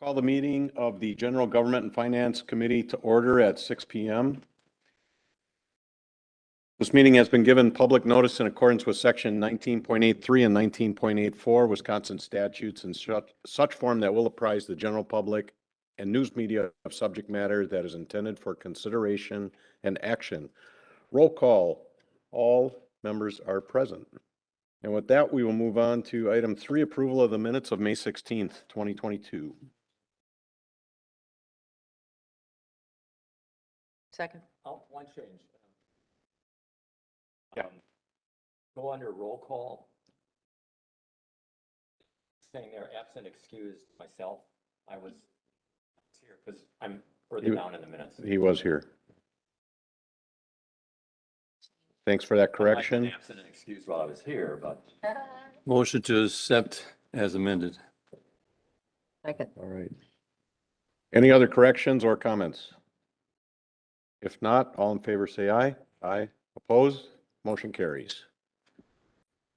Call the meeting of the General Government and Finance Committee to order at 6 p.m. This meeting has been given public notice in accordance with section 19.83 and 19.84 Wisconsin statutes in such form that will apprise the general public and news media of subject matter that is intended for consideration and action. Roll call. All members are present. And with that, we will move on to item 3, approval of the minutes of May 16th, 2022. Second. Oh, one change. Go under roll call. Saying they're absent, excused myself. I was here because I'm further down in the minutes. He was here. Thanks for that correction. I was absent and excused while I was here, but. Motion to accept as amended. Second. All right. Any other corrections or comments? If not, all in favor say aye. Aye. Opposed? Motion carries.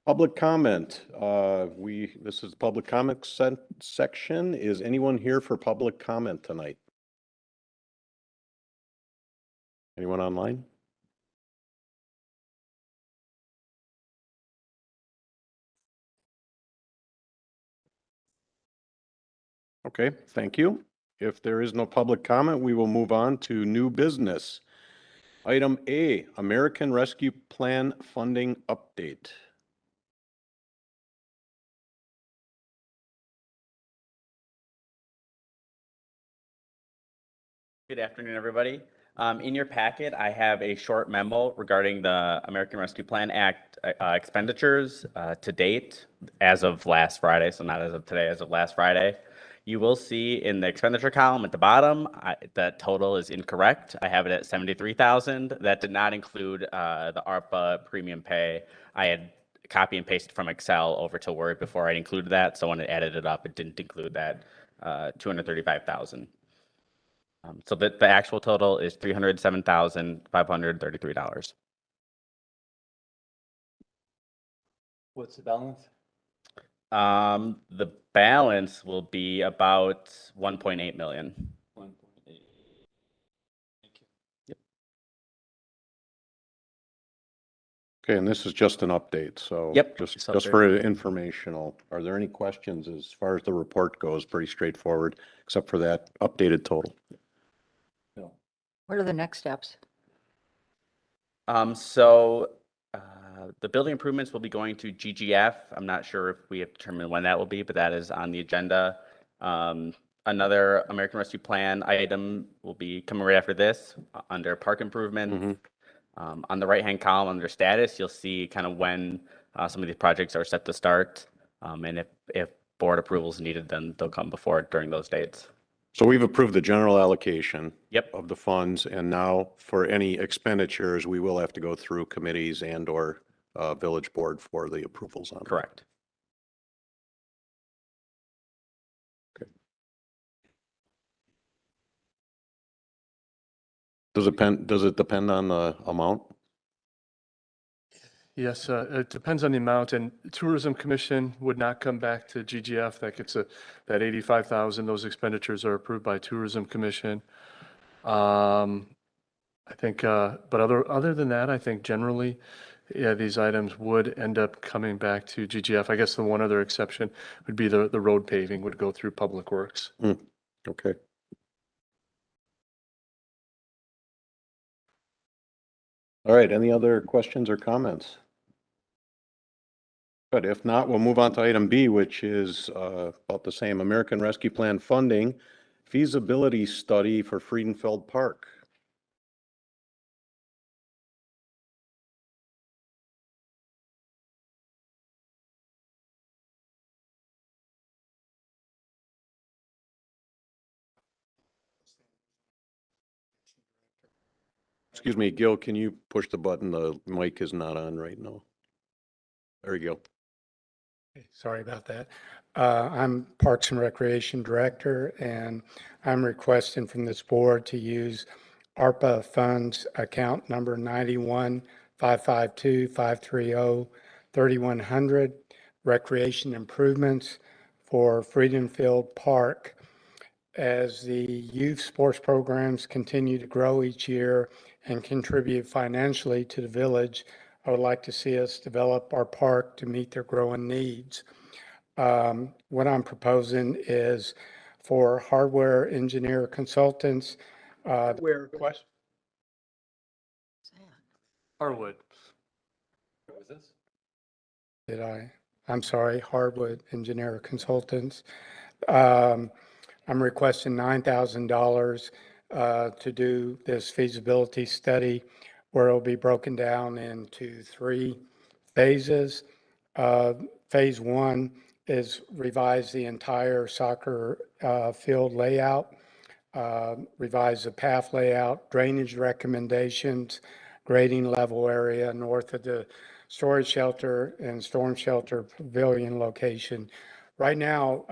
Public comment. This is the public comment section. Is anyone here for public comment tonight? Anyone online? Okay, thank you. If there is no public comment, we will move on to new business. Item A, American Rescue Plan funding update. Good afternoon, everybody. In your packet, I have a short memo regarding the American Rescue Plan Act expenditures to date as of last Friday, so not as of today, as of last Friday. You will see in the expenditure column at the bottom, the total is incorrect. I have it at 73,000. That did not include the ARPA premium pay. I had copy and pasted from Excel over to Word before I included that. So when it added it up, it didn't include that 235,000. So the actual total is $307,533. What's the balance? The balance will be about 1.8 million. 1.8. Thank you. Yep. Okay, and this is just an update, so Yep, just update. for informational. Are there any questions as far as the report goes? Pretty straightforward, except for that updated total. No. What are the next steps? The building improvements will be going to GGF. I'm not sure if we have determined when that will be, but that is on the agenda. Another American Rescue Plan item will be coming right after this under park improvement. On the right-hand column under status, you'll see kind of when some of these projects are set to start. And if board approval is needed, then they'll come before it during those dates. So we've approved the general allocation Yep. of the funds, and now for any expenditures, we will have to go through committees and or village board for the approvals on. Correct. Okay. Does it depend on the amount? Yes, it depends on the amount, and Tourism Commission would not come back to GGF. That gets that 85,000. Those expenditures are approved by Tourism Commission. I think, but other than that, I think generally, yeah, these items would end up coming back to GGF. I guess the one other exception would be the road paving would go through Public Works. Okay. All right, any other questions or comments? But if not, we'll move on to item B, which is about the same, American Rescue Plan funding feasibility study for Friedenfeld Park. Excuse me, Gil, can you push the button? The mic is not on right now. There you go. Sorry about that. I'm Parks and Recreation Director, and I'm requesting from this board to use ARPA funds account number 91-552-530-3100 recreation improvements for Friedenfeld Park. as the youth sports programs continue to grow each year and contribute financially to the village, I would like to see us develop our park to meet their growing needs. What I'm proposing is for hardware engineer consultants. Where question? Harwood. What was this? I'm sorry, hardwood engineer consultants. I'm requesting $9,000 to do this feasibility study where it'll be broken down into 3 phases. Phase 1 is revise the entire soccer field layout, revise the path layout, drainage recommendations, grading level area north of the storage shelter and storm shelter pavilion location. Right now,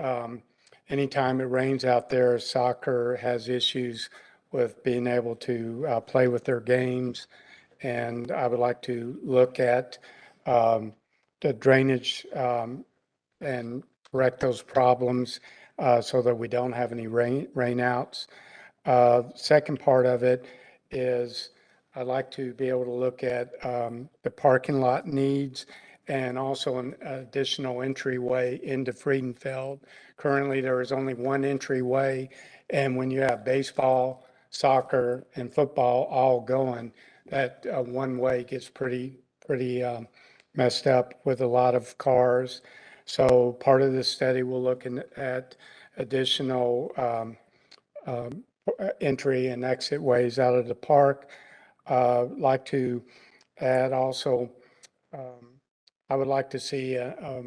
anytime it rains out there, soccer has issues with being able to play with their games. And I would like to look at the drainage and correct those problems so that we don't have any rainouts. Second part of it is I'd like to be able to look at the parking lot needs and also an additional entryway into Friedenfeld. Currently, there is only one entryway, and when you have baseball, soccer, and football all going, that one way gets pretty messed up with a lot of cars. So part of this study will look at additional entry and exit ways out of the park. Like to add also, I would like to see a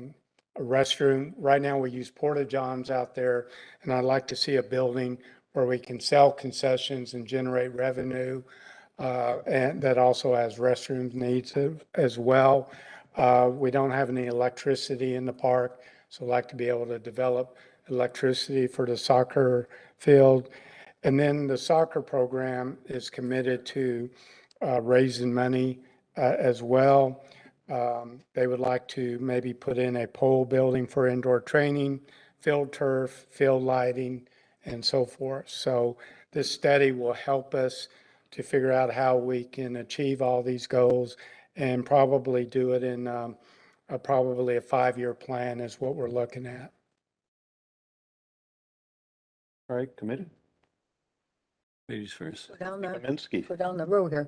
restroom. Right now we use porta johns out there, and I'd like to see a building where we can sell concessions and generate revenue, and that also has restroom needs as well. We don't have any electricity in the park, so I'd like to be able to develop electricity for the soccer field. And then the soccer program is committed to raising money as well. They would like to maybe put in a pole building for indoor training, field turf, field lighting, and so forth. So this study will help us to figure out how we can achieve all these goals and probably do it in probably a 5-year plan is what we're looking at. All right, committee. Ladies first. Go Kaminsky. down the road here.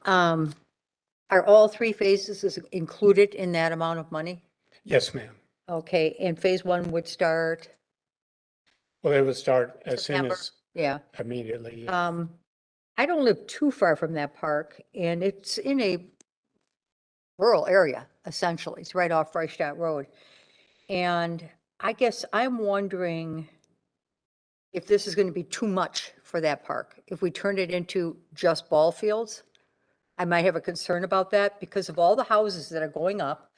Are all 3 phases included in that amount of money? Yes, ma'am. Okay, and phase 1 would start, Well, it would start as soon September. as Yeah. immediately. Yeah. I don't live too far from that park, and it's in a rural area, essentially. It's right off Freistadt Road. And I guess I'm wondering if this is going to be too much for that park. If we turn it into just ball fields, I might have a concern about that because of all the houses that are going up.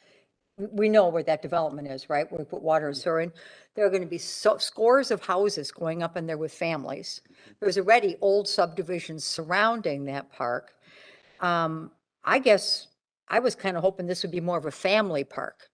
We know where that development is, right? Where we put water and sewer in. There are going to be scores of houses going up in there with families. There's already old subdivisions surrounding that park. I guess I was kind of hoping this would be more of a family park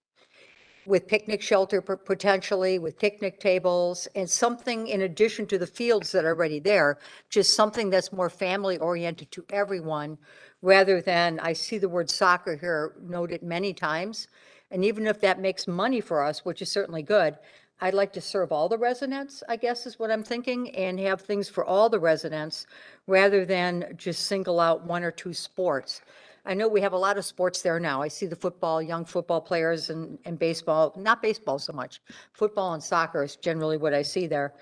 with picnic shelter potentially, with picnic tables and something in addition to the fields that are already there, just something that's more family oriented to everyone rather than, I see the word soccer here noted many times. And even if that makes money for us, which is certainly good, I'd like to serve all the residents, I guess is what I'm thinking, and have things for all the residents rather than just single out 1 or 2 sports. I know we have a lot of sports there now. I see the football, young football players and baseball, not baseball so much. Football and soccer is generally what I see there.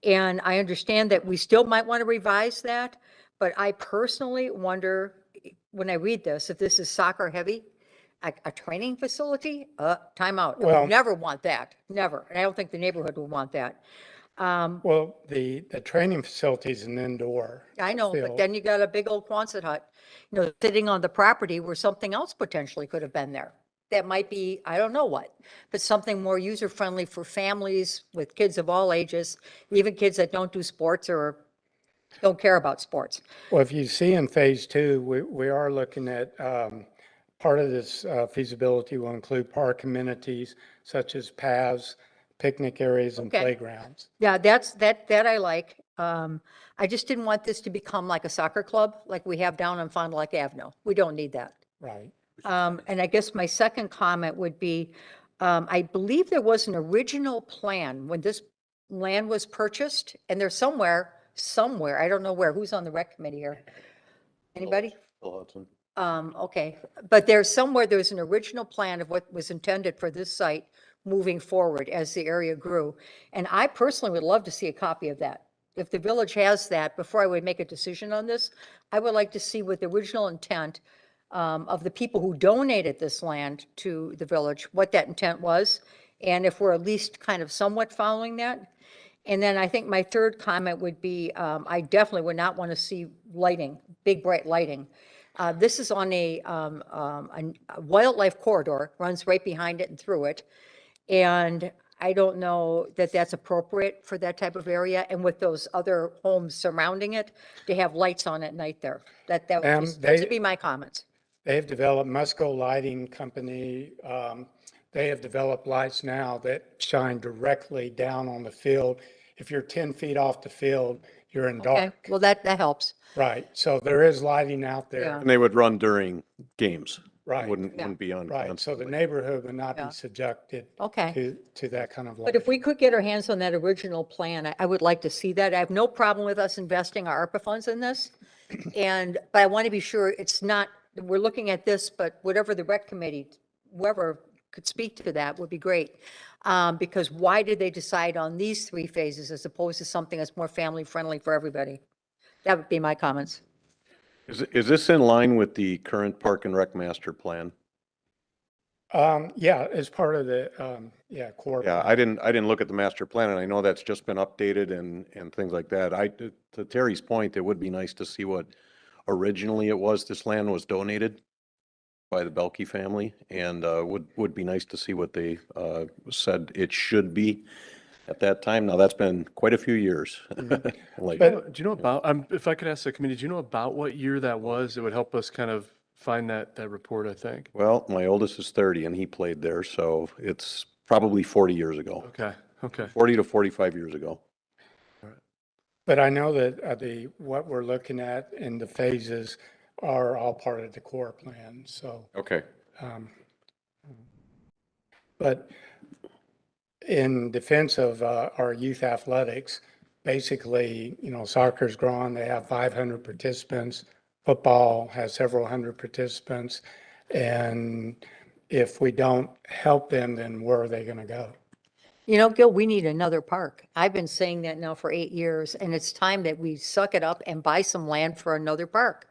And I understand that we still might want to revise that, but I personally wonder, when I read this, if this is soccer heavy, a training facility, time out. I Well- would never want that, never. And I don't think the neighborhood would want that. Well, the training facility is an indoor. I know, but field. then you got a big old Quonset hut, sitting on the property where something else potentially could have been there. That might be, I don't know what, but something more user-friendly for families with kids of all ages, even kids that don't do sports or don't care about sports. Well, if you see in phase 2, we are looking at, part of this feasibility will include park amenities such as paths, picnic areas and Okay. playgrounds. Yeah, that I like. I just didn't want this to become like a soccer club like we have down on Fond du Lac Avenue. We don't need that. Right. And I guess my second comment would be, I believe there was an original plan when this land was purchased, and there's somewhere, I don't know where, who's on the rec committee here? Anybody? Phil Hudson. Okay, but there's an original plan of what was intended for this site moving forward as the area grew. And I personally would love to see a copy of that. If the village has that, before I would make a decision on this, I would like to see what the original intent of the people who donated this land to the village, what that intent was, and if we're at least kind of somewhat following that. And then I think my third comment would be, I definitely would not want to see lighting, big bright lighting. This is on a wildlife corridor, runs right behind it and through it. And I don't know that that's appropriate for that type of area, and with those other homes surrounding it, to have lights on at night there. That would just, those would be my comments. They've developed, Musco Lighting Company, they have developed lights now that shine directly down on the field. If you're 10 feet off the field, you're in Okay, dark. well, that helps. Right, so there is lighting out Yeah. there. And they would run during games. Right, Wouldn't be on. right, so the constantly. neighborhood would not Yeah. be subjected Okay. to that kind of But light. if we could get our hands on that original plan, I would like to see that. I have no problem with us investing our ARPA funds in this. But I want to be sure it's not, we're looking at this, but whatever the rec committee, whoever could speak to that would be great. Because why did they decide on these 3 phases as opposed to something that's more family friendly for everybody? That would be my comments. Is this in line with the current Park and Rec Master Plan? Yeah, as part of the, core. Yeah, I didn't look at the master plan, and I know that's just been updated and things like that. To Terry's point, it would be nice to see what originally it was, this land was donated by the Belkey family, and would be nice to see what they said it should be at that time. Now, that's been quite a few years. Like, But- Do you know about, if I could ask the committee, do you know about what year that was? It would help us kind of find that report, I think. well, my oldest is 30 and he played there, so it's probably 40 years ago, Okay. 40 to 45 years ago. But I know that what we're looking at in the phases are all part of the core plan, so. Okay. But in defense of our youth athletics, basically, soccer's growing, they have 500 participants. Football has several hundred participants. And if we don't help them, then where are they going to go? Gil, we need another park. I've been saying that now for 8 years, and it's time that we suck it up and buy some land for another park.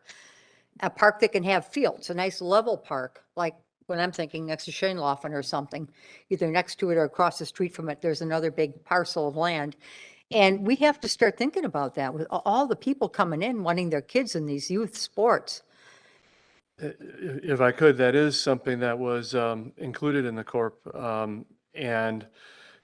A park that can have fields, a nice level park, like when I'm thinking next to Schoenlaufen or something, either next to it or across the street from it, there's another big parcel of land. And we have to start thinking about that with all the people coming in wanting their kids in these youth sports. If I could, that is something that was included in the corp and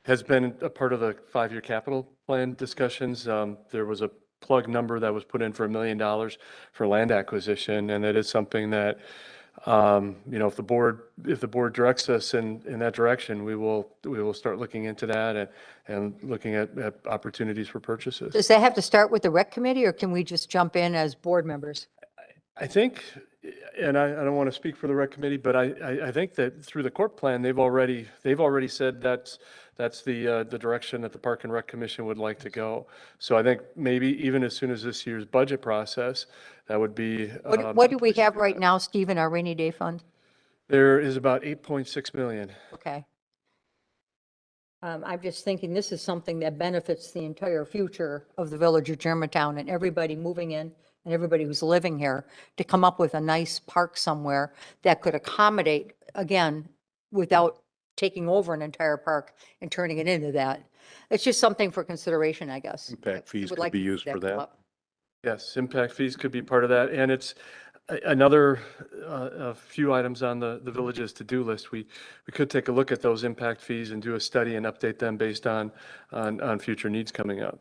has been a part of the 5-year capital plan discussions. There was a plug number that was put in for $1 million for land acquisition, and that is something that, if the board directs us in that direction, we will start looking into that and looking at opportunities for purchases. Does that have to start with the rec committee, or can we just jump in as board members? I think, and I don't want to speak for the rec committee, but I think that through the corp plan, they've already said that's the direction that the Park and Rec Commission would like to go. So I think maybe even as soon as this year's budget process, that would be. What do we have right now, Steve, in our rainy day fund? There is about 8.6 million. Okay. I'm just thinking this is something that benefits the entire future of the village of Germantown and everybody moving in and everybody who's living here, to come up with a nice park somewhere that could accommodate, again, without taking over an entire park and turning it into that. It's just something for consideration, I guess. Impact fees Would could like be to see used for come that. up. Yes, impact fees could be part of that. And it's another a few items on the village's to-do list. We could take a look at those impact fees and do a study and update them based on future needs coming up.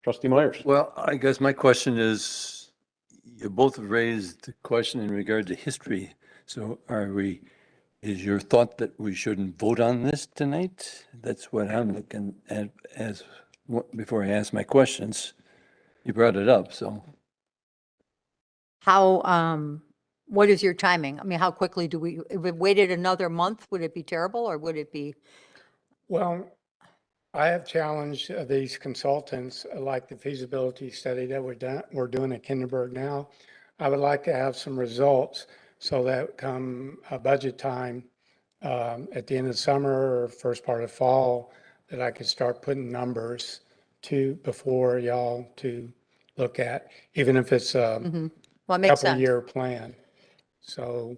Trustee Myers. Well, I guess my question is, you both have raised the question in regard to history. So are we is your thought that we shouldn't vote on this tonight? That's what I'm looking at as, before I ask my questions. You brought it up, so. How, what is your timing? I mean, how quickly do we, if we waited another month, would it be terrible or would it be? Well, I have challenged these consultants, like the feasibility study that we're doing at Kinderberg now. I would like to have some results so that come budget time, at the end of the summer or first part of fall, that I could start putting numbers to before y'all to look at, even if it's a Well, it makes couple sense. year plan. So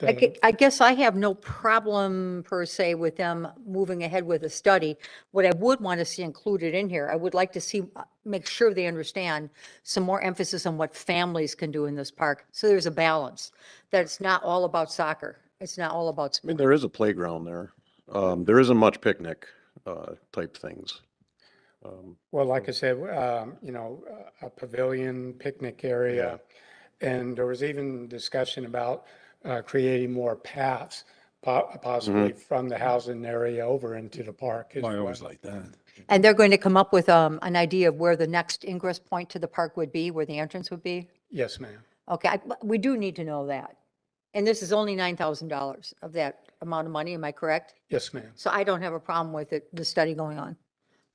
I guess I have no problem per se with them moving ahead with a study. What I would want to see included in here, I would like to see, make sure they understand some more emphasis on what families can do in this park. So there's a balance, that it's not all about soccer. It's not all about I mean, sport. there is a playground there. There isn't much picnic, type things. well, like I said, a pavilion picnic area. And there was even discussion about creating more paths, possibly from the housing area over into the park as I well. always like that. And they're going to come up with an idea of where the next ingress point to the park would be, where the entrance would be? Yes, ma'am. Okay, we do need to know that. And this is only $9,000 of that amount of money, am I correct? Yes, ma'am. So I don't have a problem with it, the study going on.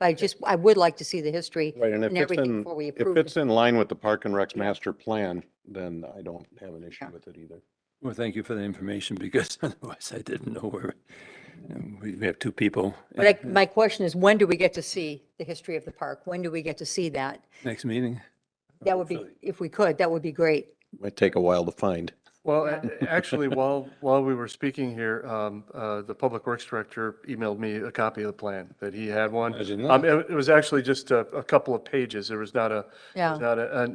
But I would like to see the history Right, and and everything before we if approve it's it. in line with the Park and Rec's master plan, then I don't have an issue with it either. Well, thank you for the information because otherwise I didn't know where, we have two people. But my question is, when do we get to see the history of the park? When do we get to see that? Next meeting? That would be, if we could, that would be great. Might take a while to find. Well, actually, while we were speaking here, the Public Works Director emailed me a copy of the plan, that he had one. I did not. It was actually just a couple of pages. There was not Yeah.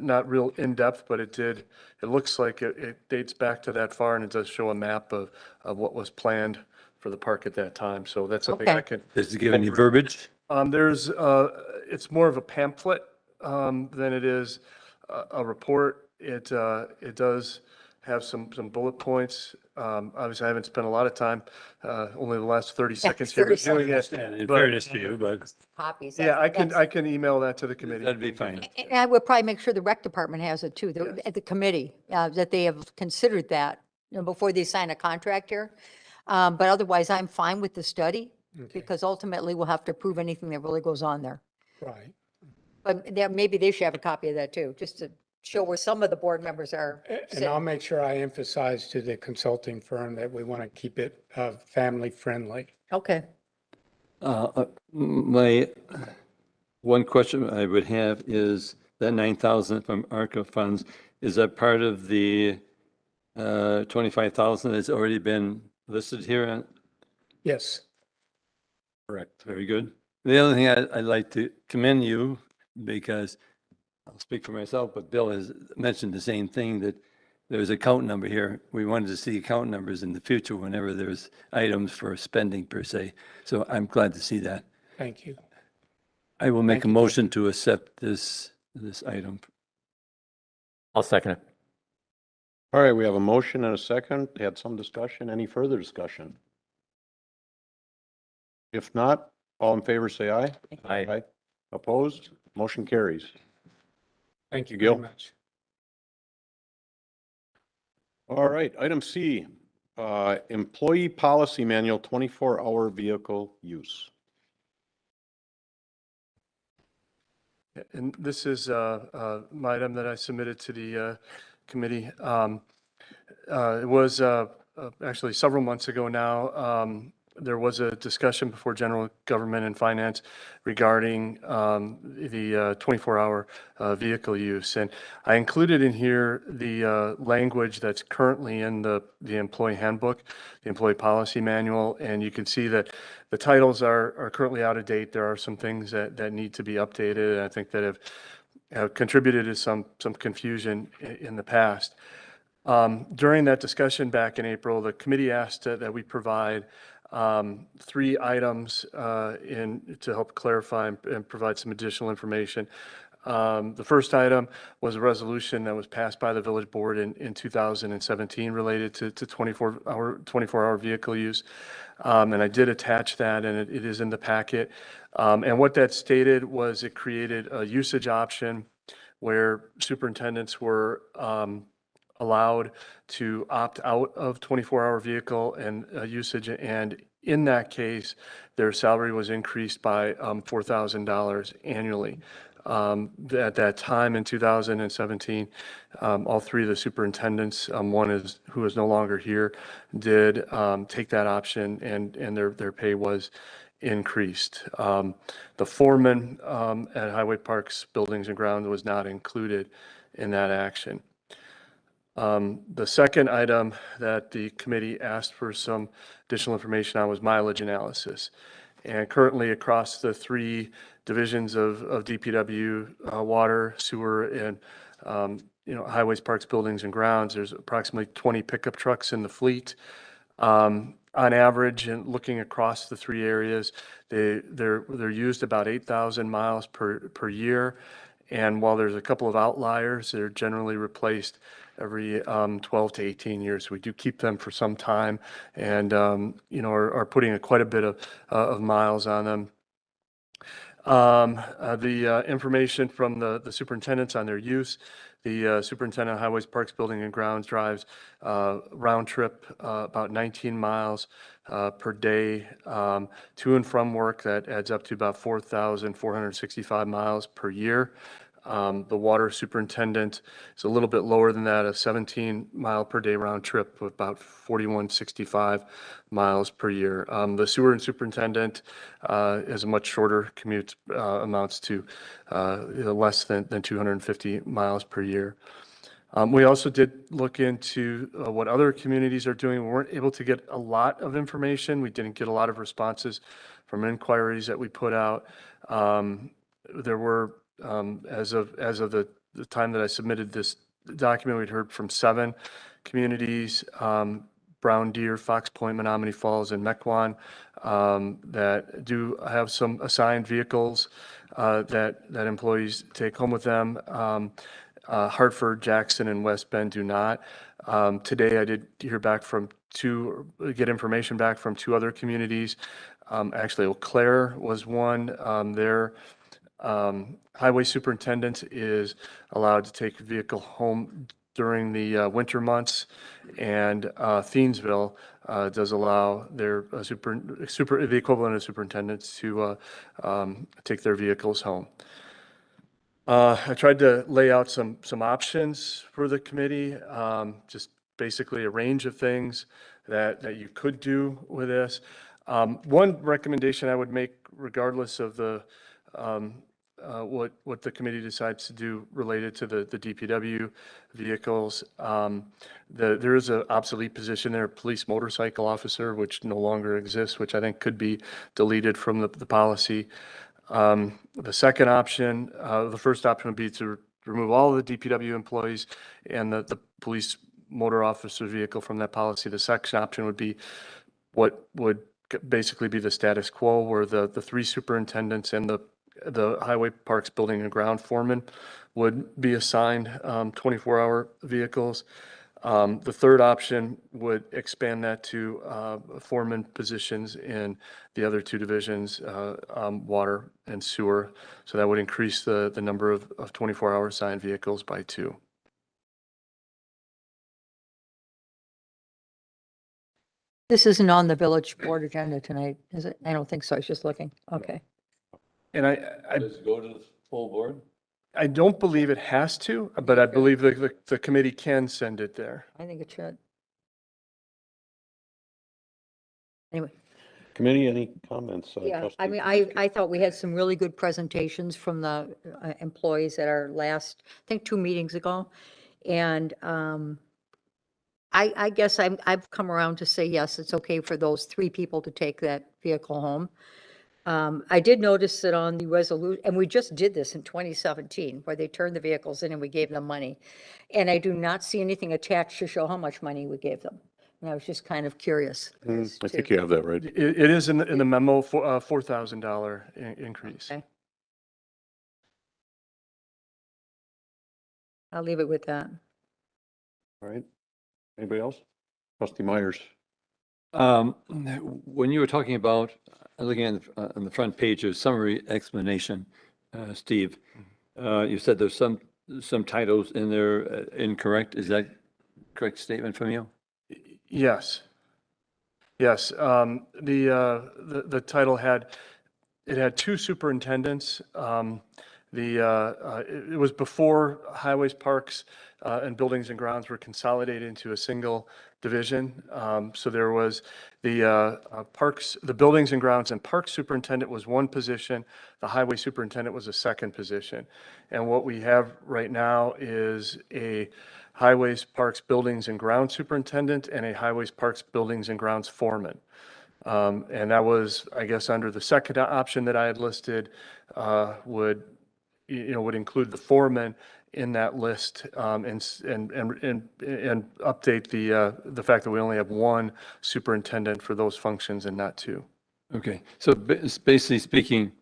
not real in-depth, but it looks like it dates back to that far, and it does show a map of what was planned for the park at that time. So that's something I Okay. can, Does it give any verbiage? it's more of a pamphlet than it is a report. It does have some bullet points. Obviously, I haven't spent a lot of time, only the last 30 seconds here 30 reviewing it. And in But- fairness to you, but Copies. Yeah, I That's- can email that to the committee. that'd be fine. And I would probably make sure the rec department has it too, at the committee, that they have considered that, before they sign a contract here. But otherwise, I'm fine with the study, because ultimately we'll have to approve anything that really goes on there. Right. But maybe they should have a copy of that too, just to show where some of the board members are And I'll sitting. make sure I emphasize to the consulting firm that we want to keep it family friendly. Okay. My one question I would have is that 9,000 from ARCA funds, is that part of the 25,000 that's already been listed here? Yes. Correct. Very good. The other thing I'd like to commend you, because I'll speak for myself, but Bill has mentioned the same thing, that there's a count number here. We wanted to see account numbers in the future whenever there's items for spending per se. So I'm glad to see that. Thank you. I will make Thank a you, motion to accept this item. I'll second it. All right, we have a motion and a second. Had some discussion. Any further discussion? If not, all in favor, say aye. Aye. Opposed? Motion carries. Thank you Gil. very much. All right, item C, Employee Policy Manual, 24-hour vehicle use. And this is an item that I submitted to the committee. It was actually several months ago now. There was a discussion before General Government and Finance regarding the 24-hour vehicle use. And I included in here the language that's currently in the employee handbook, the employee policy manual. And you can see that the titles are currently out of date. There are some things that need to be updated, and I think that have contributed to some confusion in the past. During that discussion back in April, the committee asked that we provide 3 items to help clarify and provide some additional information. The first item was a resolution that was passed by the village board in 2017 related to 24-hour vehicle use. And I did attach that, and it is in the packet. And what that stated was it created a usage option where superintendents were allowed to opt out of 24-hour vehicle and usage. And in that case, their salary was increased by $4,000 annually. At that time in 2017, all three of the superintendents, one who is no longer here, did take that option, and their pay was increased. The foreman at Highway Parks Buildings and Grounds was not included in that action. The second item that the committee asked for some additional information on was mileage analysis. And currently across the three divisions of DPW, water, sewer, and highways, parks, buildings, and grounds, there's approximately 20 pickup trucks in the fleet. On average, and looking across the three areas, they're used about 8,000 miles per year. And while there's a couple of outliers, they're generally replaced every 12 to 18 years. We do keep them for some time, and are putting quite a bit of miles on them. The information from the superintendents on their use. The superintendent of highways, parks, building, and grounds drives round trip about 19 miles per day to and from work. That adds up to about 4,465 miles per year. The water superintendent is a little bit lower than that, a 17-mile per day round trip with about 4,165 miles per year. The sewer superintendent is a much shorter commute, amounts to less than 250 miles per year. We also did look into what other communities are doing. We weren't able to get a lot of information. We didn't get a lot of responses from inquiries that we put out. There were as of the time that I submitted this document, we'd heard from 7 communities, Brown Deer, Fox Point, Menominee Falls, and Mequon, that do have some assigned vehicles that employees take home with them. Hartford, Jackson, and West Bend do not. Today, I did get information back from 2 other communities. Actually, Eau Claire was one. Their highway superintendent is allowed to take a vehicle home during the winter months, and Thiensville does allow their the equivalent of superintendents to take their vehicles home. I tried to lay out some options for the committee, just basically a range of things that you could do with this. One recommendation I would make, regardless of the what the committee decides to do related to the DPW vehicles. There is an obsolete position there, police motorcycle officer, which no longer exists, which I think could be deleted from the policy. The second option, the first option would be to remove all of the DPW employees and the police motor officer vehicle from that policy. The second option would be what would basically be the status quo, where the 3 superintendents and the highway, parks, building, and ground foreman would be assigned 24-hour vehicles. The third option would expand that to foreman positions in the other 2 divisions, water and sewer. So that would increase the number of 24-hour assigned vehicles by 2. This isn't on the village board agenda tonight, is it? I don't think so. I was just looking. Okay. And Does it go to the full board? I don't believe it has to, but I believe the committee can send it there. I think it should. Anyway. Committee, any comments? Yeah, I trustee? mean, I thought we had some really good presentations from the employees at our last, I think 2 meetings ago. And I guess I've come around to say, yes, it's okay for those 3 people to take that vehicle home. I did notice that on the resolution, and we just did this in 2017, where they turned the vehicles in and we gave them money. And I do not see anything attached to show how much money we gave them. And I was just kind of curious. as I to- think you have that right. It is in the memo for $4,000 increase. Okay. I'll leave it with that. All right. Anybody else? Trustee Myers. When you were talking about, looking on the front page of summary explanation, Steve, you said there's some titles in there incorrect. Is that correct statement from you? Yes. Yes, the title had two superintendents. It was before highways, parks, and buildings and grounds were consolidated into a single division. So there was the buildings and grounds and park superintendent was one position. The highway superintendent was a second position. And what we have right now is a highways, parks, buildings and grounds superintendent and a highways, parks, buildings and grounds foreman. And that was, I guess, under the second option that I had listed, would include the foreman in that list, and update the fact that we only have one superintendent for those functions and not two. Okay, so basically speaking,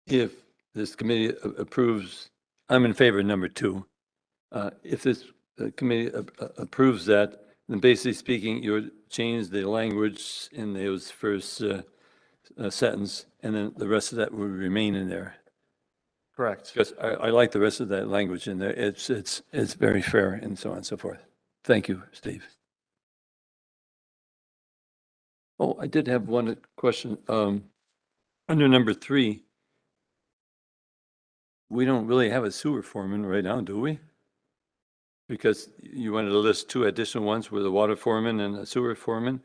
if this committee approves, I'm in favor of number 2. If this committee approves that, then basically speaking, you would change the language in those first sentence, and then the rest of that would remain in there. Correct. Because I like the rest of that language in there. It's very fair and so on and so forth. Thank you, Steve. Oh, I did have one question. Under number 3, we don't really have a sewer foreman right now, do we? Because you wanted to list 2 additional ones with a water foreman and a sewer foreman.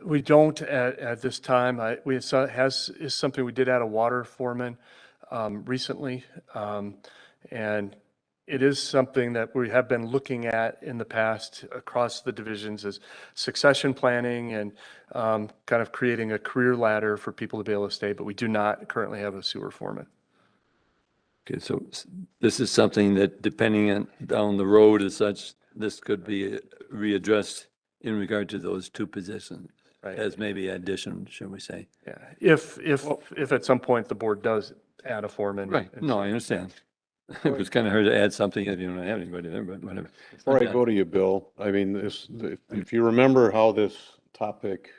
We don't at this time. Is something we did add a water foreman recently. And it is something that we have been looking at in the past across the divisions as succession planning and kind of creating a career ladder for people to be able to stay, but we do not currently have a sewer foreman. Okay, so this is something that depending on down the road as such, this could be readdressed in regard to those 2 positions. Right. As maybe addition, shall we say. Yeah, if at some point the board does add a foreman. Right, no, I understand. It was kind of hard to add something if you don't have anybody there, but whatever. Before I go to you, Bill, I mean, if you remember how this topic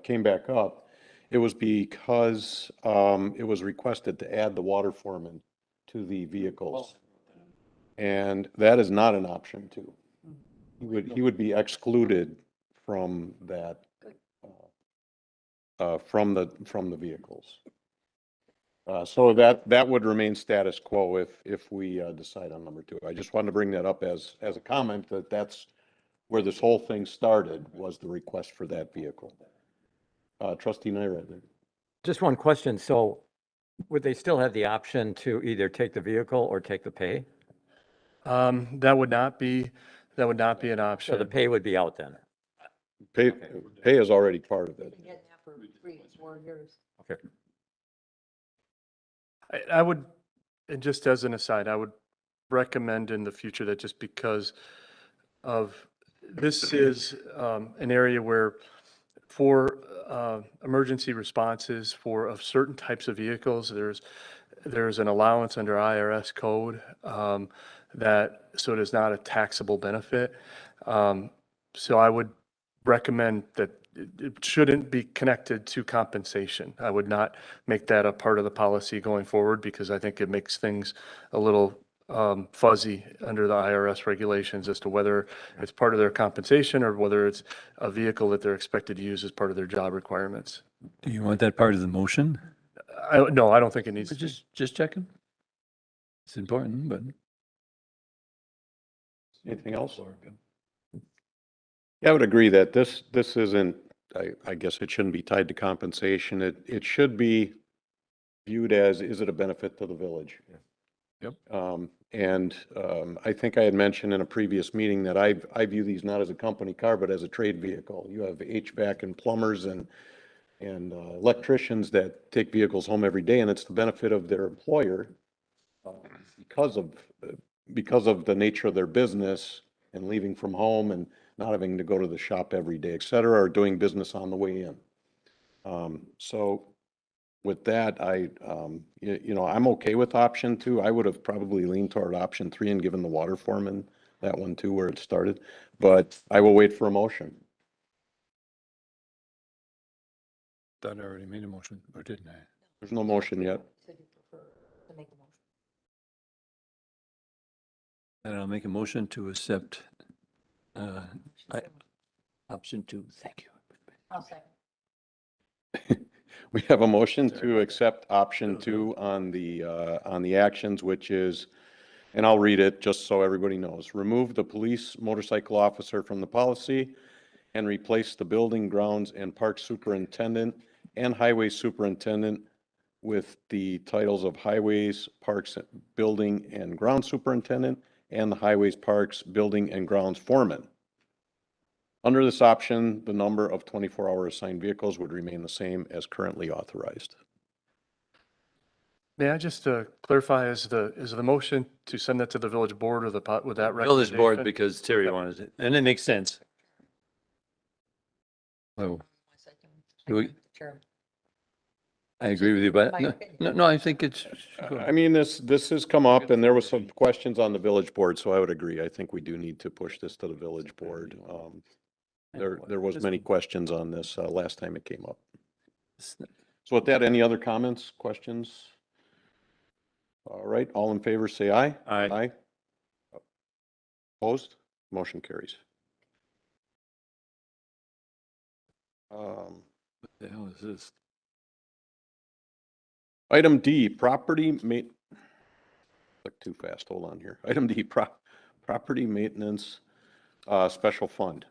came back up, it was because it was requested to add the water foreman to the vehicles. And that is not an option too. He would be excluded from that, from the vehicles. So that would remain status quo if we decide on number 2. I just wanted to bring that up as a comment that that's where this whole thing started, was the request for that vehicle. Trustee Nyred. Just one question. So would they still have the option to either take the vehicle or take the pay? That would not be an So option. the pay would be out then? Pay is already part of it. Been getting that for 3 or 4 years. Okay. I would, and just as an aside, I would recommend in the future that just because of, this is an area where for emergency responses of certain types of vehicles, there's an allowance under IRS code so it is not a taxable benefit. So I would recommend that it shouldn't be connected to compensation. I would not make that a part of the policy going forward because I think it makes things a little fuzzy under the IRS regulations as to whether it's part of their compensation or whether it's a vehicle that they're expected to use as part of their job requirements. Do you want that part of the motion? No, I don't think it needs to be. Just checking. It's important, but. Anything else? Yeah, I would agree that this isn't, I guess it shouldn't be tied to compensation. It should be viewed as, is it a benefit to the village? Yep. I think I had mentioned in a previous meeting that I view these not as a company car, but as a trade vehicle. You have HVAC and plumbers and electricians that take vehicles home every day, and it's the benefit of their employer because of the nature of their business and leaving from home and not having to go to the shop every day, et cetera, or doing business on the way in. So with that, I'm okay with option 2. I would have probably leaned toward option 3 and given the water foreman that one too, where it started, but I will wait for a motion. Thought I already made a motion, or didn't I? There's no motion yet. And I'll make a motion to accept option 2. Thank you. I'll second. We have a motion Sorry to about accept option 2 on the actions, which is, and I'll read it just so everybody knows. Remove the police motorcycle officer from the policy and replace the building, grounds, and park superintendent and highway superintendent with the titles of highways, parks, building, and ground superintendent and the highways, parks, building, and grounds foreman. Under this option, the number of 24-hour assigned vehicles would remain the same as currently authorized. May I just clarify, is the motion to send that to the village board or with that Village recommendation? board, because Terry Okay. wanted it, and it makes sense. Oh, Do we- Chairman. I agree with you, but My no, opinion. no, I think it's, I mean, this has come up and there was some questions on the village board, so I would agree. I think we do need to push this to the village board. There was many questions on this last time it came up. So with that, any other comments, questions? All right, all in favor, say aye. Aye. Aye. Opposed? Motion carries. What the hell is this? Item D, property click too fast, hold on here. Item D, property maintenance, special fund.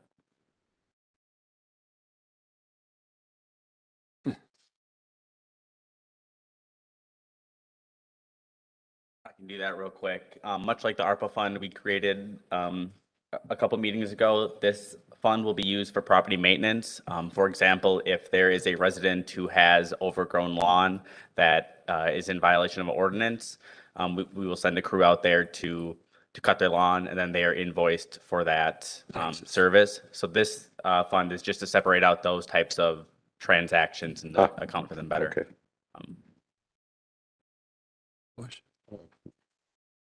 I can do that real quick. Much like the ARPA fund we created a couple meetings ago, this fund will be used for property maintenance. For example, if there is a resident who has overgrown lawn that is in violation of an ordinance, we will send a crew out there to cut their lawn, and then they are invoiced for that service. So this fund is just to separate out those types of transactions and to account for them better. Okay. Bush?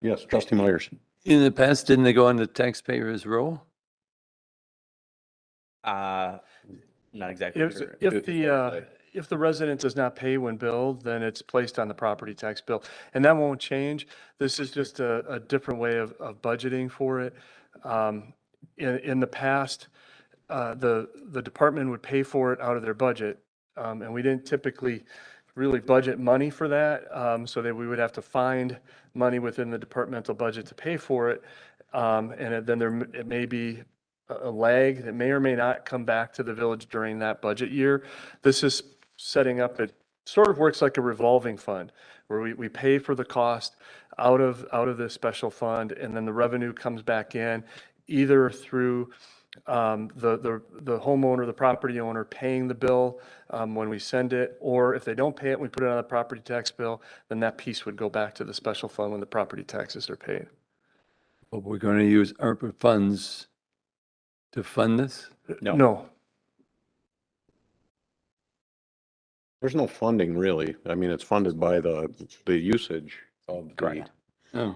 Yes, trustee Myers. In the past, didn't they go on the taxpayer's roll? Not exactly sure. If the resident does not pay when billed, then it's placed on the property tax bill. And that won't change. This is just a different way of budgeting for it. In the past, the department would pay for it out of their budget. And we didn't typically really budget money for that, so that we would have to find money within the departmental budget to pay for it. And then it may be a lag that may or may not come back to the village during that budget year. This is setting up, it sort of works like a revolving fund where we pay for the cost out of this special fund, and then the revenue comes back in either through the homeowner, the property owner paying the bill when we send it, or if they don't pay it, we put it on the property tax bill, then that piece would go back to the special fund when the property taxes are paid. But we're going to use ARPA funds to fund this? No. There's no funding really. I mean, it's funded by the usage of the, Correct. Oh,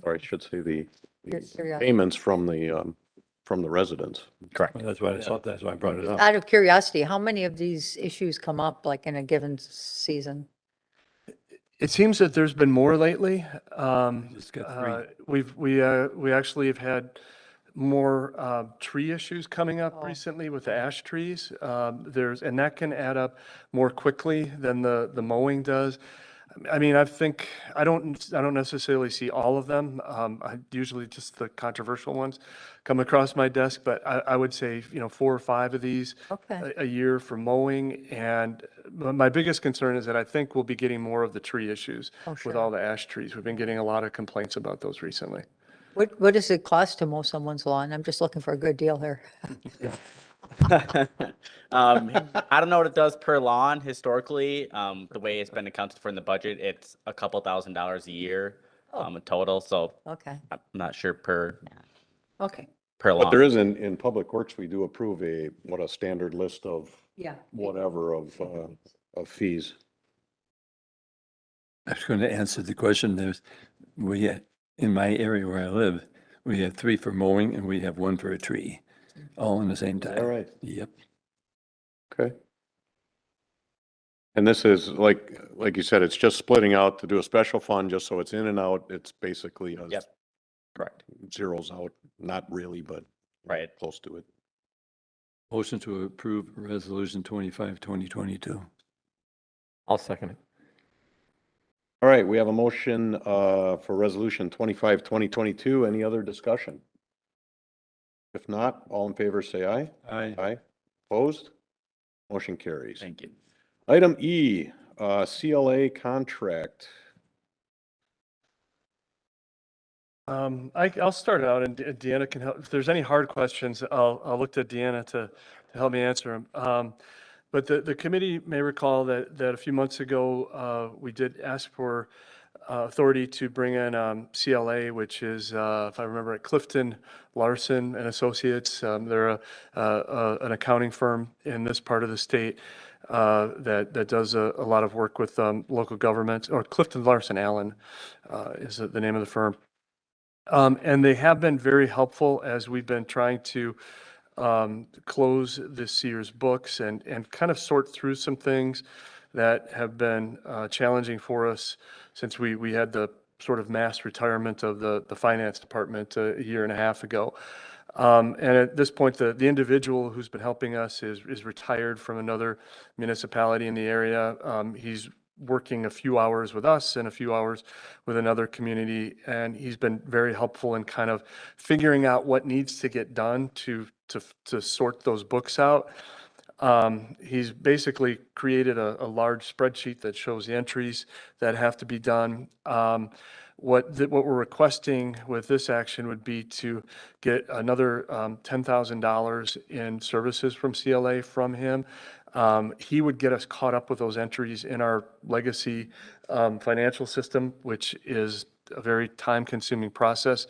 or I should say the Curiosity. payments from the residents. Correct. well, that's why I thought, that's why I brought it up. Out of curiosity, how many of these issues come up like in a given season? It seems that there's been more lately. Just got 3. We actually have had more tree issues coming up Oh. recently with the ash trees. And that can add up more quickly than the mowing does. I mean, I think, I don't necessarily see all of them. I usually just the controversial ones come across my desk, but I would say, 4 or 5 of these Okay. a year for mowing. And my biggest concern is that I think we'll be getting more of the tree issues Oh, with sure. all the ash trees. We've been getting a lot of complaints about those recently. What does it cost to mow someone's lawn? I'm just looking for a good deal here. I don't know what it does per lawn historically. The way it's been accounted for in the budget, it's a couple $1,000s a year in total. So Okay, I'm not sure per okay, per But there lawn. is in Public Works, we do approve a standard list of yeah. whatever of, of fees. I was going to answer the question. In my area where I live, we have 3 for mowing and we have 1 for a tree, all in the same Is that time. right? Yep. Okay. And this is like you said, it's just splitting out to do a special fund, just so it's in and out. It's basically Yep. Correct. zeros out, not really, but Right. close to it. Motion to approve resolution 25, 2022. I'll second it. All right, we have a motion for resolution 25, 2022. Any other discussion? If not, all in favor, say aye. Aye. Aye. Opposed? Motion carries. Thank you. Item E, CLA contract. I'll start out and Deanna can help. If there's any hard questions, I'll look to Deanna to help me answer them. But the committee may recall that a few months ago, we did ask for authority to bring in CLA, which is, if I remember it, Clifton Larson and Associates. They're an accounting firm in this part of the state that does a lot of work with local governments, or Clifton Larson Allen is the name of the firm. And they have been very helpful as we've been trying to close this year's books and kind of sort through some things that have been challenging for us since we had the sort of mass retirement of the finance department a year and a half ago. And at this point, the individual who's been helping us is retired from another municipality in the area. He's working a few hours with us and a few hours with another community, and he's been very helpful in kind of figuring out what needs to get done to sort those books out. He's basically created a large spreadsheet that shows the entries that have to be done. What we're requesting with this action would be to get another $10,000 in services from CLA from him. He would get us caught up with those entries in our legacy financial system, which is a very time-consuming process.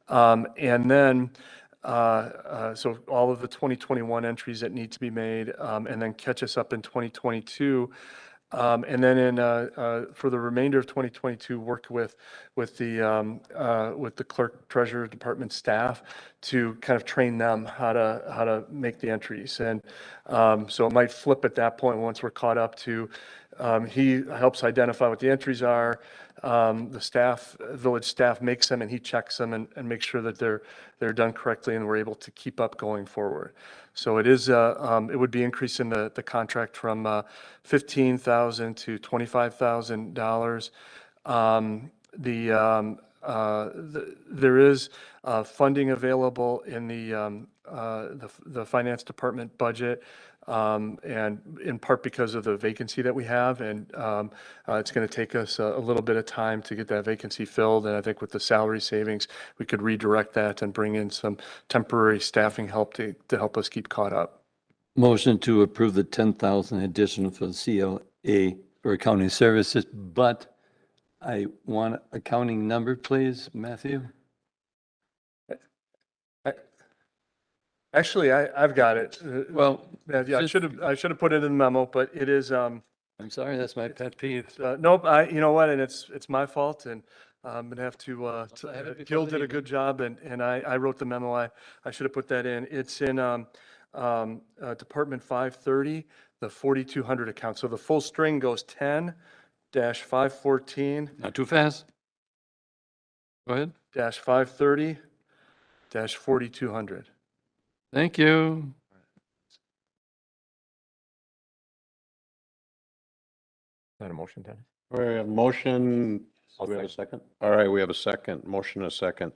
And then so all of the 2021 entries that need to be made, and then catch us up in 2022. And then for the remainder of 2022, work with the clerk treasurer department staff to kind of train them how to make the entries. And so it might flip at that point once we're caught up to. He helps identify what the entries are. Village staff makes them, and he checks them and makes sure that they're done correctly, and we're able to keep up going forward. So it would be increasing the contract from $15,000 to $25,000. There is funding available in the finance department budget, and in part because of the vacancy that we have, and it's going to take us a little bit of time to get that vacancy filled. And I think with the salary savings, we could redirect that and bring in some temporary staffing help to help us keep caught up. Motion to approve the 10,000 additional for the CLA for accounting services, but I want accounting number, please, Matthew. Actually, I've got it. Well, Yeah, I should have put it in the memo, but it is, I'm sorry, that's my pet peeve. nope, you know what, and it's my fault, and I'm gonna have to, I have it before Gil the did a evening. good job, and I wrote the memo. I should have put that in. It's in, Department 530, the 4,200 account. So the full string goes 10-514 Not too fast. Go ahead. -530 -4,200. Thank you. Is that a motion, Dennis? All right, we have a motion. Do I'll we have a second? All right, we have a second. Motion, a second.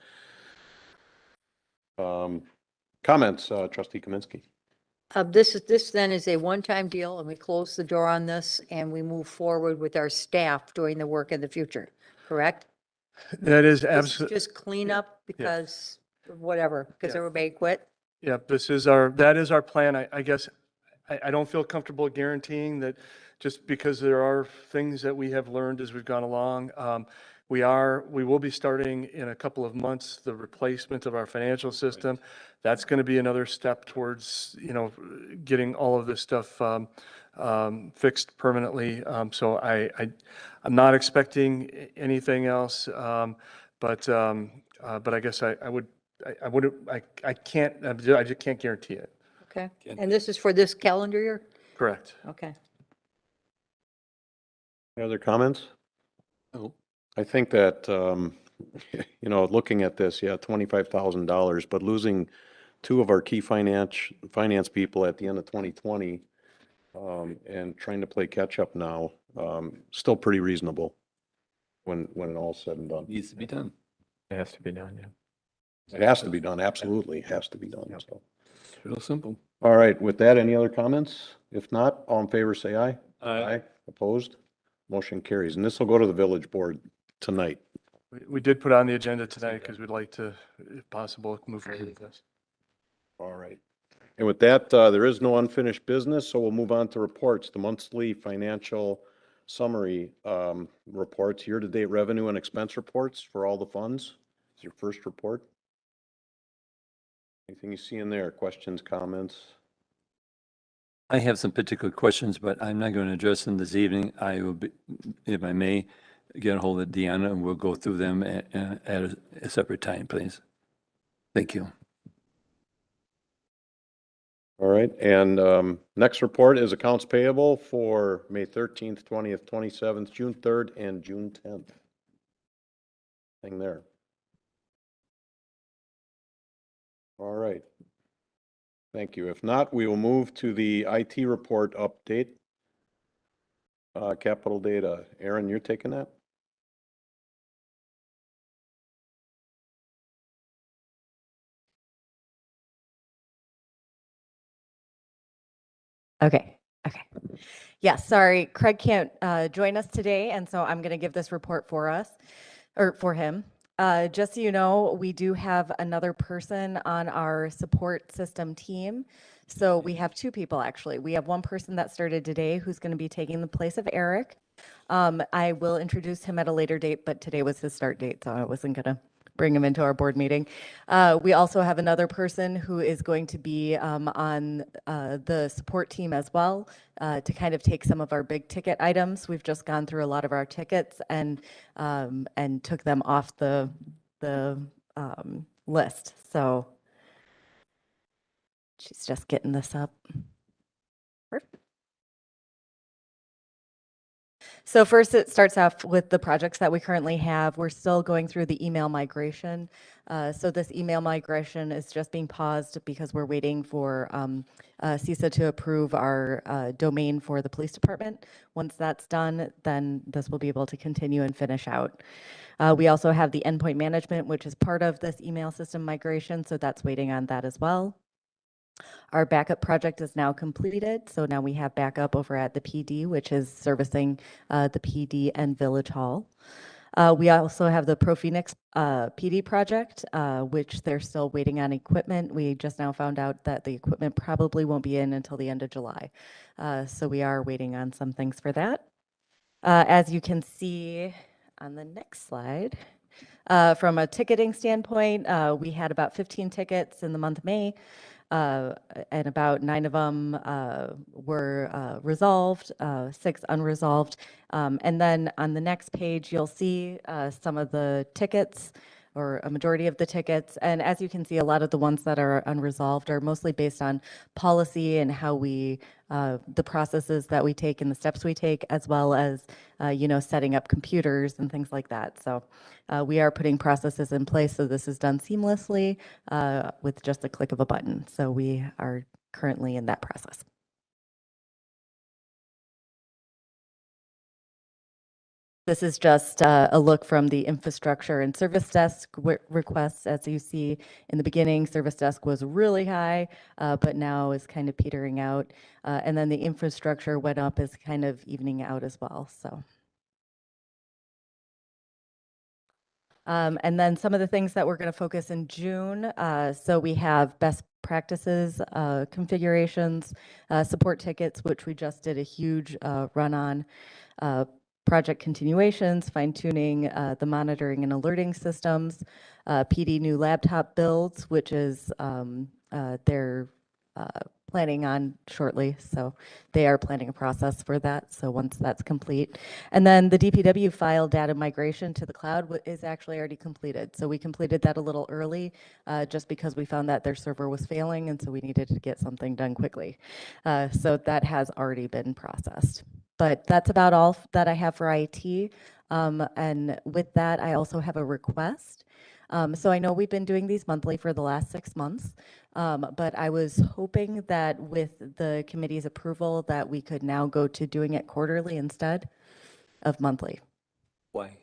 Comments, trustee Kaminsky? This then is a one-time deal, and we close the door on this, and we move forward with our staff doing the work in the future, correct? That is This is absolutely. just cleanup because of whatever, because Yeah. everybody quit. Yeah, that is our plan. I guess I don't feel comfortable guaranteeing that just because there are things that we have learned as we've gone along. We will be starting in a couple of months, the replacement of our financial system. That's going to be another step towards, getting all of this stuff fixed permanently. So I'm not expecting anything else. But I guess I can't, I just can't guarantee it. Okay. Can- And this is for this calendar year? Correct. Okay. Any other comments? Oh, I think that, looking at this, yeah, $25,000, but losing two of our key finance people at the end of 2020, and trying to play catch up now, still pretty reasonable when it all's said and done. needs to be done. It has to be done, yeah. It has to be done, absolutely has to be done, so. Real simple. All right, with that, any other comments? If not, all in favor, say aye. Aye. Opposed? Motion carries, and this will go to the village board tonight. We did put on the agenda tonight because we'd like to, if possible, move forward with this. All right. And with that, there is no unfinished business, so we'll move on to reports. The monthly financial summary reports, year-to-date revenue and expense reports for all the funds. Is your first report. Anything you see in there? Questions, comments? I have some particular questions, but I'm not going to address them this evening. I will be, if I may, get a hold of Deanna and we'll go through them at a separate time, please. Thank you. All right, and next report is accounts payable for May 13th, 20th, 27th, June 3rd, and June 10th. Thing there. All right. Thank you. If not, we will move to the IT report update. Capital data. Aaron, you're taking that? Okay. Yes, sorry, Craig can't join us today, and so I'm going to give this report for us, or for him. Just so you know, we do have another person on our support system team. So we have two people, actually. We have one person that started today who's going to be taking the place of Eric. I will introduce him at a later date, but today was his start date, so I wasn't going to bring him into our board meeting. We also have another person who is going to be on the support team as well, to kind of take some of our big ticket items. We've just gone through a lot of our tickets and took them off the list. So she's just getting this up. Perfect. So first, it starts off with the projects that we currently have. We're still going through the email migration. So this email migration is just being paused because we're waiting for CISA to approve our domain for the police department. Once that's done, then this will be able to continue and finish out. We also have the endpoint management, which is part of this email system migration, so that's waiting on that as well. Our backup project is now completed, so now we have backup over at the PD, which is servicing the PD and Village Hall. We also have the ProPhoenix PD project, which they're still waiting on equipment. We just now found out that the equipment probably won't be in until the end of July. So we are waiting on some things for that. As you can see on the next slide, from a ticketing standpoint, we had about 15 tickets in the month of May. And about 9 of them were resolved, 6 unresolved. And then on the next page, you'll see some of the tickets, or a majority of the tickets. And as you can see, a lot of the ones that are unresolved are mostly based on policy and how we, the processes that we take and the steps we take, as well as, setting up computers and things like that. So we are putting processes in place so this is done seamlessly with just a click of a button. So we are currently in that process. This is just a look from the infrastructure and service desk requests. As you see in the beginning, service desk was really high, but now is kind of petering out. And then the infrastructure went up, is kind of evening out as well. So. And then some of the things that we're going to focus in June. So we have best practices, configurations, support tickets, which we just did a huge run on. Project continuations, fine-tuning the monitoring and alerting systems, PD new laptop builds, which is their planning on shortly. So they are planning a process for that. So once that's complete. And then the DPW file data migration to the cloud is actually already completed. So we completed that a little early just because we found that their server was failing. And so we needed to get something done quickly. So that has already been processed. But that's about all that I have for IT. And with that, I also have a request. So I know we've been doing these monthly for the last 6 months, but I was hoping that with the committee's approval that we could now go to doing it quarterly instead of monthly, Why?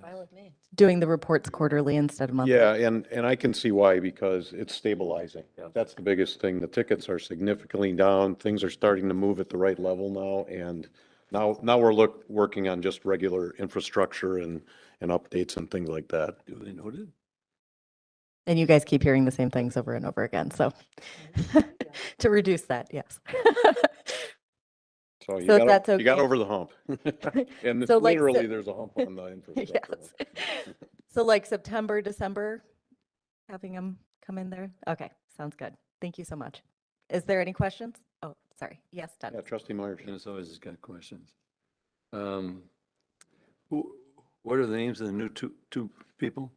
Fine with me. doing the reports quarterly instead of monthly. Yeah, and I can see why, because it's stabilizing. That's the biggest thing. The tickets are significantly down. Things are starting to move at the right level now, and now we're working on just regular infrastructure and updates and things like that. Duly noted. And you guys keep hearing the same things over and over again, so to reduce that, yes. So So if that's you got okay. over the hump. And So like literally, there's a hump on the infrastructure. Yes. So like September, December, having them come in there? Okay, sounds good. Thank you so much. Is there any questions? Oh, sorry. Yes, Yeah, Dennis. trustee Myers. Dennis always has got questions. What are the names of the new two people?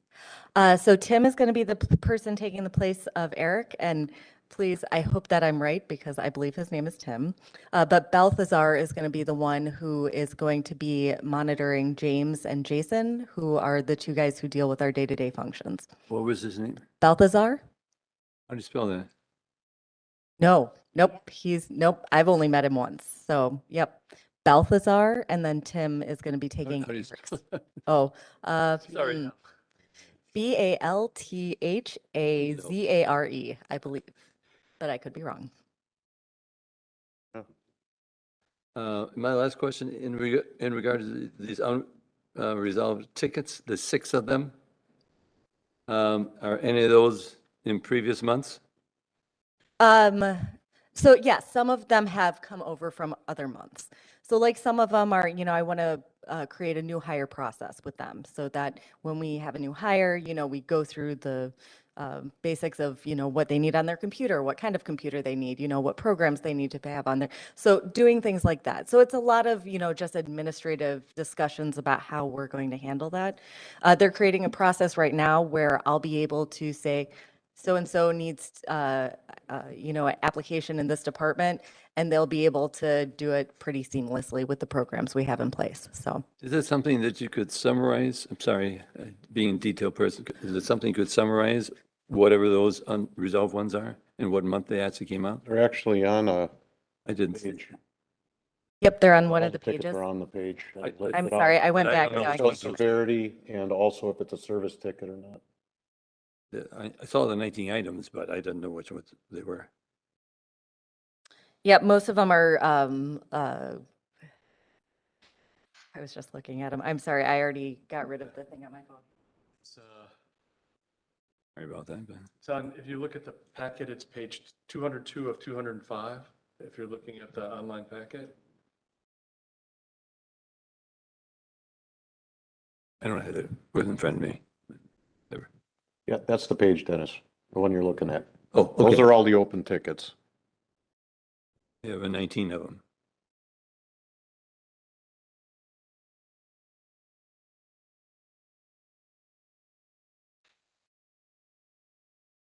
So Tim is going to be the person taking the place of Eric, and please, I hope that I'm right because I believe his name is Tim. But Balthazar is going to be the one who is going to be monitoring James and Jason, who are the two guys who deal with our day-to-day functions. What was his name? Balthazar? How do you spell that? No, nope. I've only met him once. So, yep. Balthazar, and then Tim is going to be taking How do you Eric's. spell that? Oh, Sorry. Balthazare, I believe, but I could be wrong. My last question in regard to these unresolved tickets, the 6 of them, are any of those in previous months? So yes, some of them have come over from other months. So like some of them are, I want to create a new hire process with them so that when we have a new hire, we go through the basics of, what they need on their computer, what kind of computer they need, what programs they need to have on there. So doing things like that. So it's a lot of, just administrative discussions about how we're going to handle that. They're creating a process right now where I'll be able to say, so-and-so needs, an application in this department, and they'll be able to do it pretty seamlessly with the programs we have in place. So Is that something that you could summarize? I'm sorry, being a detailed person, is it something you could summarize, whatever those unresolved ones are, and what month they actually came out? They're actually on a I didn't see. page. yep, they're on one All of the tickets pages. are on the page. I'm sorry, I went I back. don't know now. which So ones those- severity and also if it's a service ticket or not. I saw the 19 items, but I didn't know which ones they were. Yep, most of them are, I was just looking at them. I'm sorry, I already got rid of the thing on my phone. Sorry about that, but It's on, if you look at the packet, it's page 202 of 205, if you're looking at the online packet. I don't have it in front of me. Never. Yeah, that's the page, Dennis, the one you're looking at. Oh, Those okay. are all the open tickets. You have 19 of them.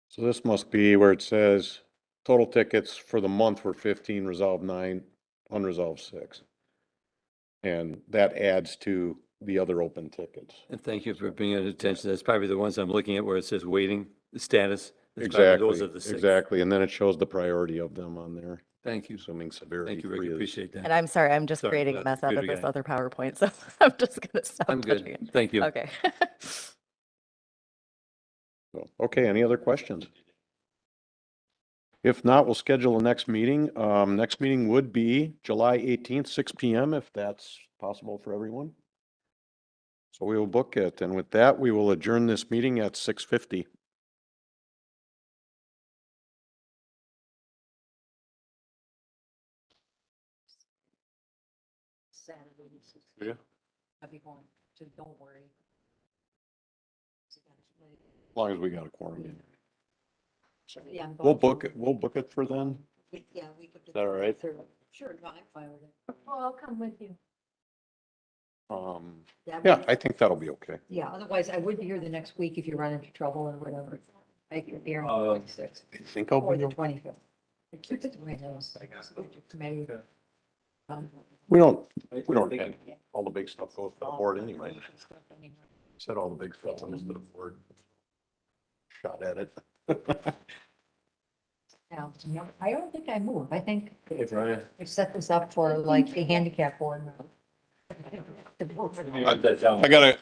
So this must be where it says total tickets for the month were 15, resolved 9, unresolved 6. And that adds to the other open tickets. And thank you for bringing it attention. That's probably the ones I'm looking at where it says waiting status. That's probably those Exactly, are the 6. exactly. And then it shows the priority of them on there, Thank you. assuming severity. Thank you, Rick. free is- Appreciate that. And I'm sorry, I'm just Sorry, creating a not mess out of computer this guy. other PowerPoint, so I'm just going to stop I'm touching good. it. Thank you. Okay. So, okay, any other questions? If not, we'll schedule the next meeting. Next meeting would be July 18th, 6 PM, if that's possible for everyone. So we will book it, and with that, we will adjourn this meeting at 6:50. Saturday. Yeah. I'll be going to, don't worry. As long as we got a quorum. Yeah. We'll book it for then. Yeah, we could. that all right? Sure, no, I'm fine with it. Well, I'll come with you. Yeah, would- I think that'll be okay. Yeah, otherwise I would be here the next week if you run into trouble or whatever. I could be here on the 26th I think I'll or be, the 25th. I keep it to my house. Committee. we don't have, all the big stuff goes to the board anyway. Said all the big stuff goes to the board. Shot at it. Now, I don't think I moved. I think Hey, Brian. I set this up for like the handicap board. I gotta,